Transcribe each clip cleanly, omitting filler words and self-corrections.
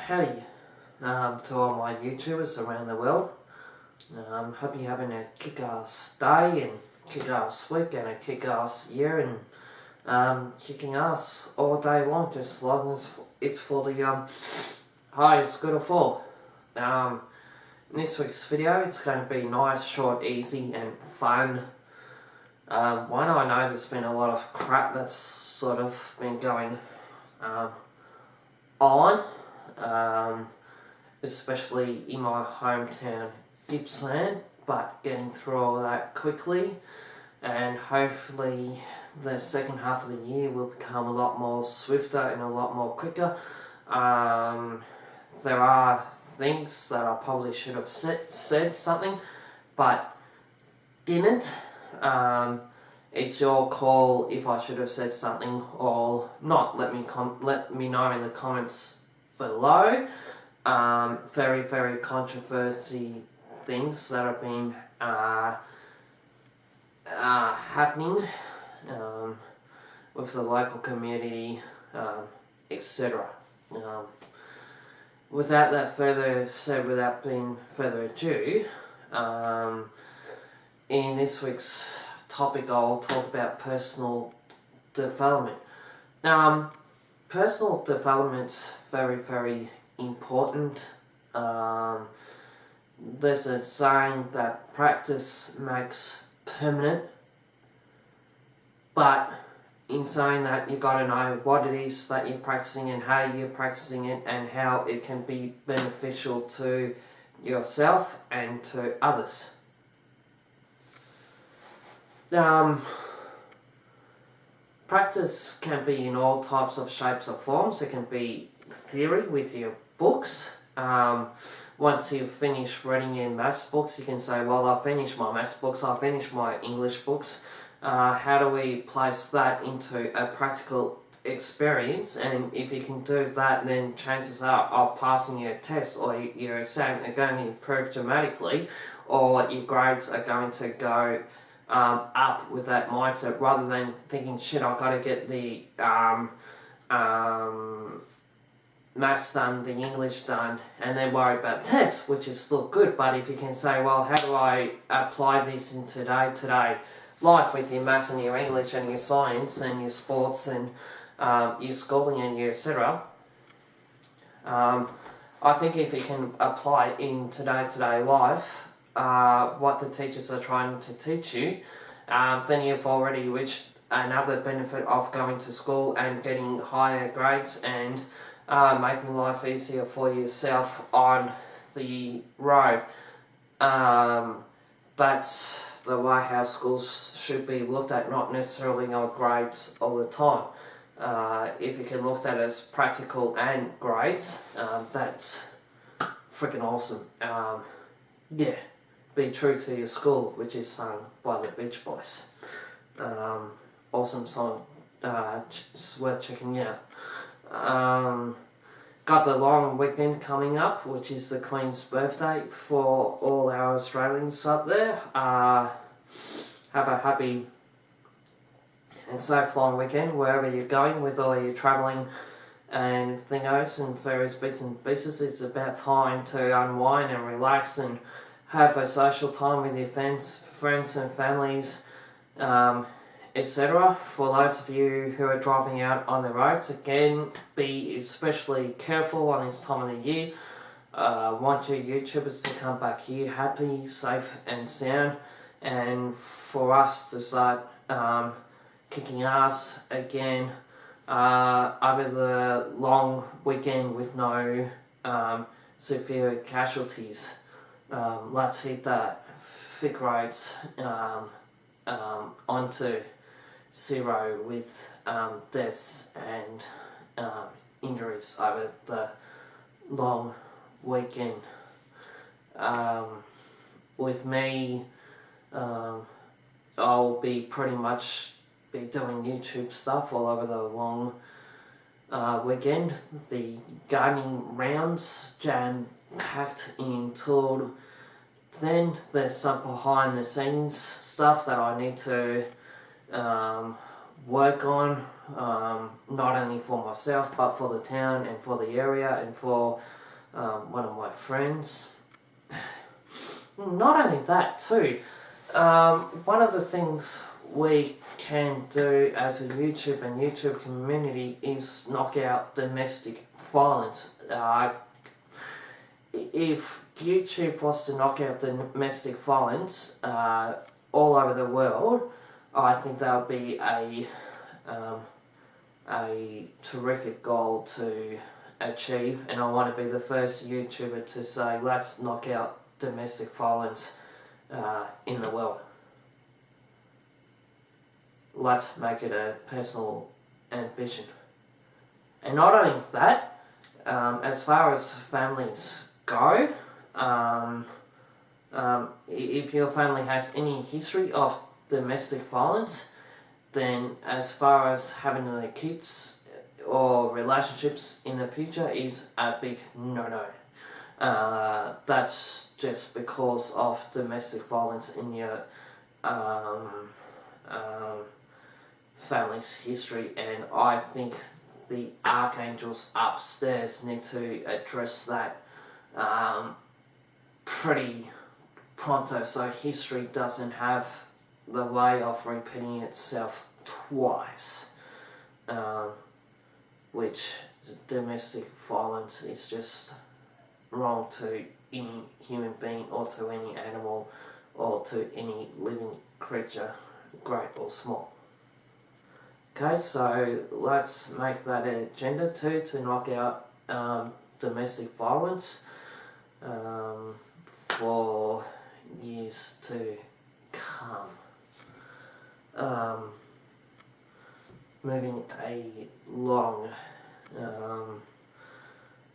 Howdy to all my YouTubers around the world. Hope you're having a kick-ass day and kick-ass week and a kick-ass year and kicking ass all day long, just as long as it's for the highest good of all. In this week's video, it's going to be nice, short, easy and fun. One, I know there's been a lot of crap that's sort of been going on. Especially in my hometown Gippsland, but getting through all that quickly, and hopefully the second half of the year will become a lot more swifter and a lot more quicker. There are things that I probably should have said something but didn't. It's your call if I should have said something or not. Let me know in the comments below. Very controversy things that have been happening with the local community, etc. Without being further ado, in this week's topic I'll talk about personal development. Personal development's very important. There's a saying that practice makes permanent, but in saying that, you got to know what it is that you're practicing and how you're practicing it and how it can be beneficial to yourself and to others. Practice can be in all types of shapes or forms. It can be theory with your books. Once you've finished reading your maths books, you can say, well, I've finished my maths books, I've finished my English books. How do we place that into a practical experience? And if you can do that, then chances are of passing your test or your exam are going to improve dramatically, or your grades are going to go up with that mindset, rather than thinking, shit, I've got to get the maths done, the English done, and then worry about tests, which is still good. But if you can say, well, how do I apply this in today life with your maths and your English and your science and your sports and your schooling and your etc. I think if you can apply it in today life, what the teachers are trying to teach you, then you've already reached another benefit of going to school and getting higher grades and making life easier for yourself on the road. That's the way how schools should be looked at, not necessarily on grades all the time. If you can look at it as practical and grades, that's freaking awesome. Yeah, be true to your school, which is sung by the Beach Boys. Awesome song, it's worth checking out. Got the long weekend coming up, which is the Queen's birthday for all our Australians up there. Have a happy and safe long weekend wherever you're going with all your travelling and everything else and various bits and pieces. It's about time to unwind and relax and have a social time with your friends and families, etc. For those of you who are driving out on the roads, again, be especially careful on this time of the year. Want your YouTubers to come back here happy, safe and sound, and for us to start kicking ass again over the long weekend with no severe casualties. Let's hit that thick roads onto zero with deaths and injuries over the long weekend. With me, I'll be pretty much doing YouTube stuff all over the long weekend. The gardening rounds jam-packed until then. There's some behind the scenes stuff that I need to work on, not only for myself but for the town and for the area and for one of my friends. Not only that too, one of the things we can do as a YouTube and YouTube community is knock out domestic violence. If YouTube was to knock out domestic violence all over the world, I think that would be a terrific goal to achieve, and I want to be the first YouTuber to say let's knock out domestic violence in the world. Let's make it a personal ambition. And not only that, as far as families go, if your family has any history of domestic violence, then as far as having the kids or relationships in the future is a big no-no. That's just because of domestic violence in your family's history, and I think the archangels upstairs need to address that pretty pronto, so history doesn't have the way of repeating itself twice, which domestic violence is just wrong to any human being or to any animal or to any living creature, great or small. Okay, so let's make that an agenda too, to knock out domestic violence for years to come. Moving along,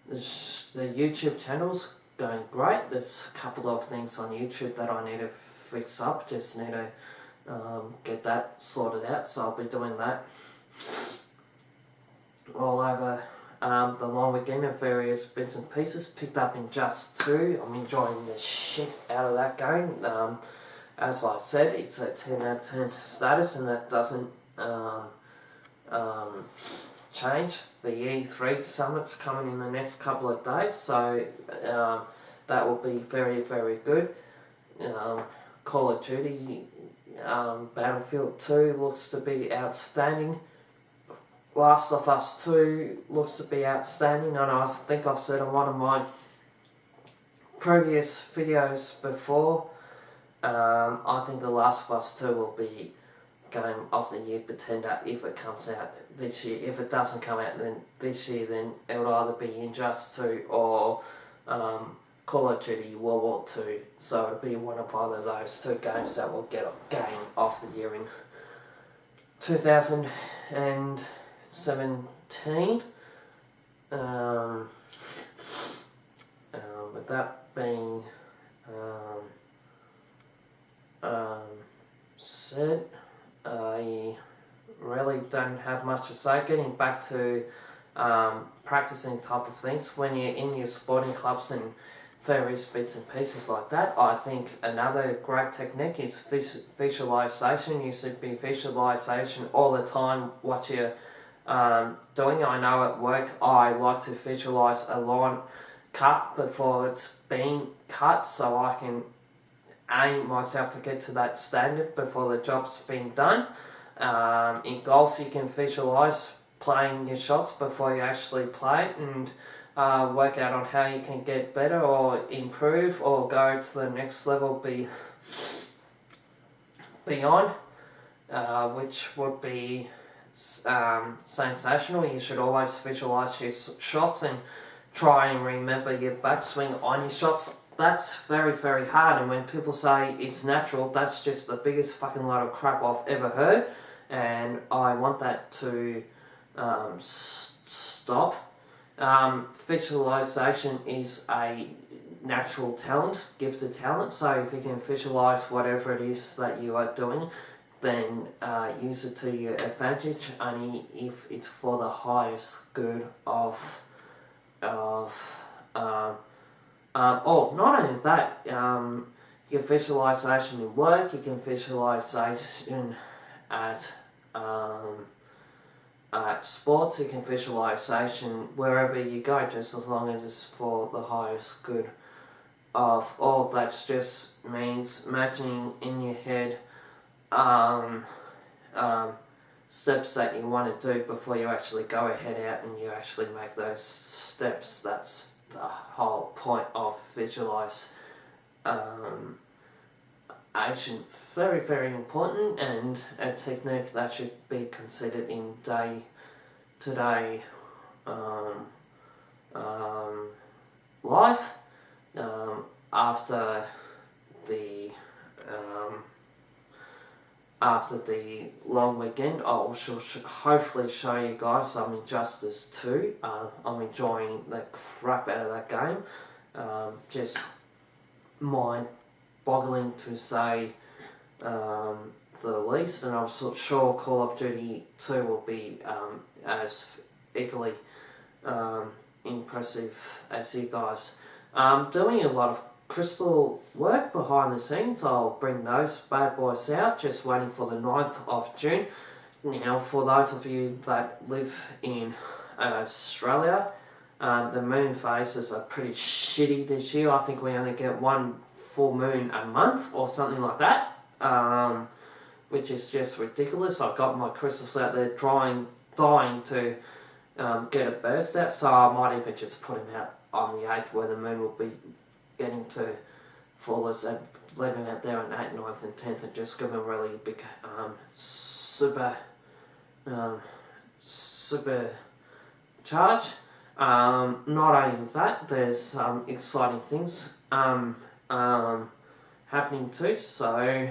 the YouTube channel's going great. There's a couple of things on YouTube that I need to fix up, just need to get that sorted out, so I'll be doing that all over the long weekend of various bits and pieces. Picked up in Just 2. I'm enjoying the shit out of that game. As I said, it's a 10 out of 10 status, and that doesn't change. The E3 summit's coming in the next couple of days, so that will be very, very good. Call of Duty Battlefield 2 looks to be outstanding. Last of Us 2 looks to be outstanding, and I think I've said on one of my previous videos before, I think The Last of Us 2 will be Game of the Year pretender if it comes out this year. If it doesn't come out this year, then it'll either be Injustice 2 or Call of Duty World War 2. So it'll be one of either of those two games that will get a Game of the Year in 2017. With that being said, I really don't have much to say. Getting back to practicing type of things, when you're in your sporting clubs and various bits and pieces like that, I think another great technique is visualization. You should be visualization all the time what you're doing. I know at work I like to visualize a line cut before it's being cut, so I can aim myself to get to that standard before the job's been done. In golf, you can visualize playing your shots before you actually play it, and work out on how you can get better or improve or go to the next level beyond, which would be sensational. You should always visualize your shots and try and remember your backswing on your shots. That's very, very hard, and when people say it's natural, that's just the biggest fucking load of crap I've ever heard, and I want that to stop. Visualization is a natural talent, gifted talent, so if you can visualize whatever it is that you are doing, then use it to your advantage, only if it's for the highest good of not only that, your visualization in work, you can visualization at sports, you can visualization wherever you go, just as long as it's for the highest good of all. That just means imagining in your head steps that you want to do before you actually go ahead out and you actually make those steps. That's the whole point of visualize action. Very, very important, and a technique that should be considered in day-to-day life. After the long weekend, I'll hopefully show you guys some Injustice 2. I'm enjoying the crap out of that game. Just mind-boggling to say the least, and I'm sure Call of Duty 2 will be as equally impressive as you guys. Doing a lot of crystal work behind the scenes. I'll bring those bad boys out, just waiting for the 9th of June. Now, for those of you that live in Australia, the moon phases are pretty shitty this year. I think we only get one full moon a month or something like that, which is just ridiculous. I've got my crystals out there dying to get a burst out, so I might even just put them out on the 8th, where the moon will be getting to fullest, and leave them out there on 8th, 9th and 10th, and just give them a really big super charge. Not only that, there's some exciting things happening too, so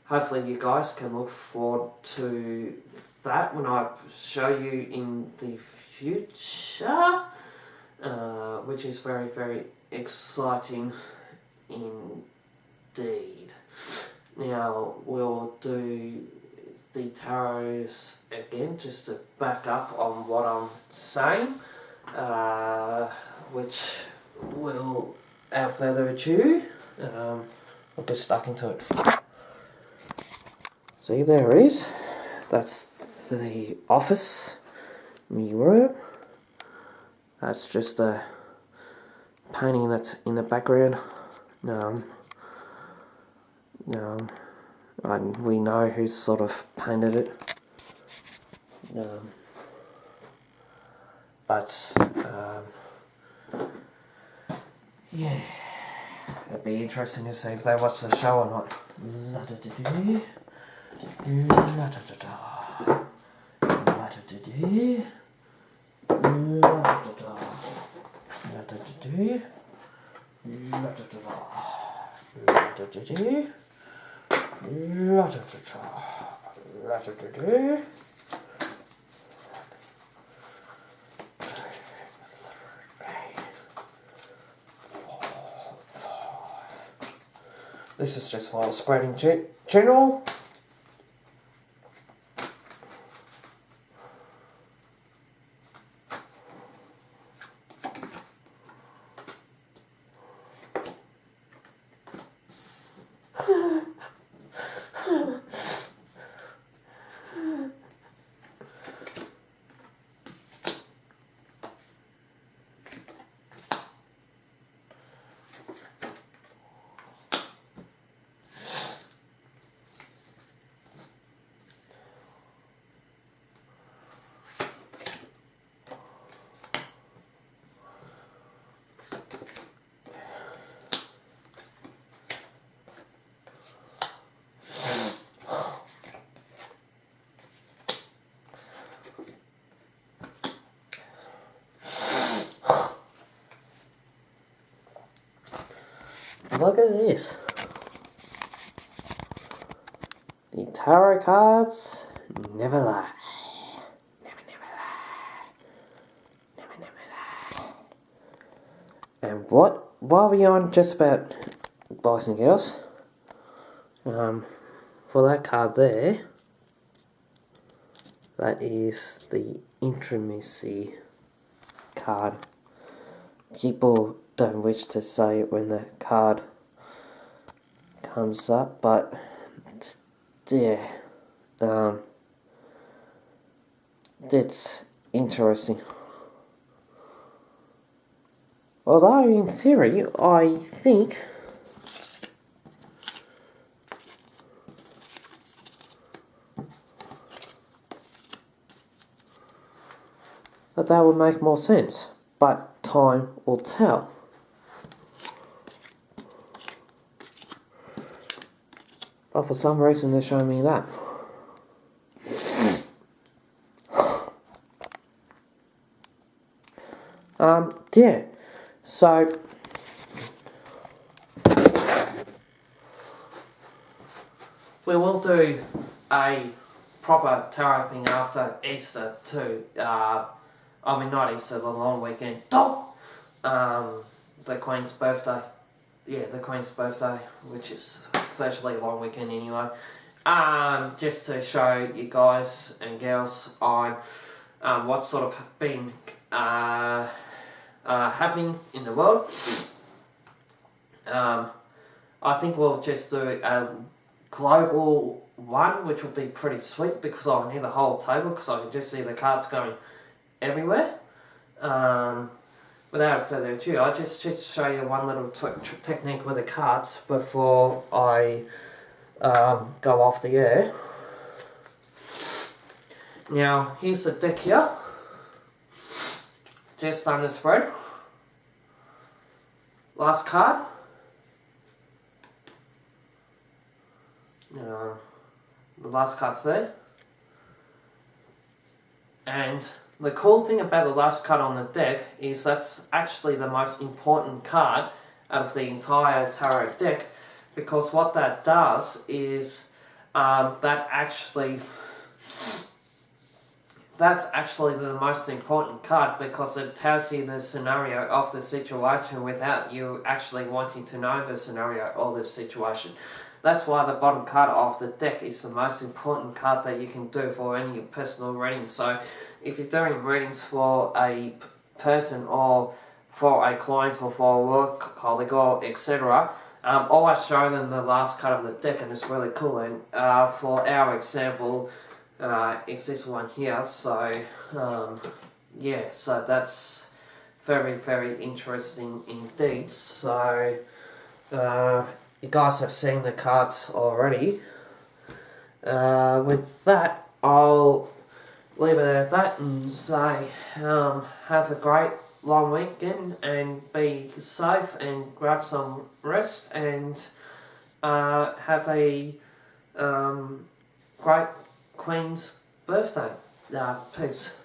hopefully you guys can look forward to that when I show you in the future, which is very, very exciting indeed. Now we'll do the tarots again, just to back up on what I'm saying, which will, without further ado, I'll get stuck into it. See, there it is. That's the office mirror. That's just a painting that's in the background. And we know who sort of painted it. Yeah, it'd be interesting to see if they watch the show or not. This is just file spreading general. Look at this. The tarot cards never lie. Never lie. Never lie. And while we're on just about boys and girls, for that card there, that is the intimacy card. People don't wish to say it when the card comes up, but yeah, That's interesting. Although in theory, I think that would make more sense, but time will tell. But for some reason they're showing me that. Yeah, so we will do a proper tarot thing after Easter too. I mean, not Easter, the long weekend. The Queen's birthday. Yeah, the Queen's birthday, which is virtually a long weekend anyway. Just to show you guys and girls on what's sort of been happening in the world. I think we'll just do a global one, which will be pretty sweet because I'll need the whole table because I can just see the cards going everywhere. Without further ado, I'll just show you one little technique with the cards before I go off the air. Now, here's the deck here. Just under spread. Last card. The last card's there. And the cool thing about the last card on the deck is that's actually the most important card out of the entire tarot deck, because what that does is that's actually the most important card because it tells you the scenario of the situation without you actually wanting to know the scenario or the situation. That's why the bottom card of the deck is the most important card that you can do for any personal reading. So if you're doing readings for a person or for a client or for a work colleague or etc., always show them the last card of the deck, and it's really cool. And for our example, it's this one here. So yeah, so that's very, very interesting indeed. So you guys have seen the cards already. With that, I'll leave it at that and say have a great long weekend and be safe and grab some rest and have a great Queen's birthday. Peace.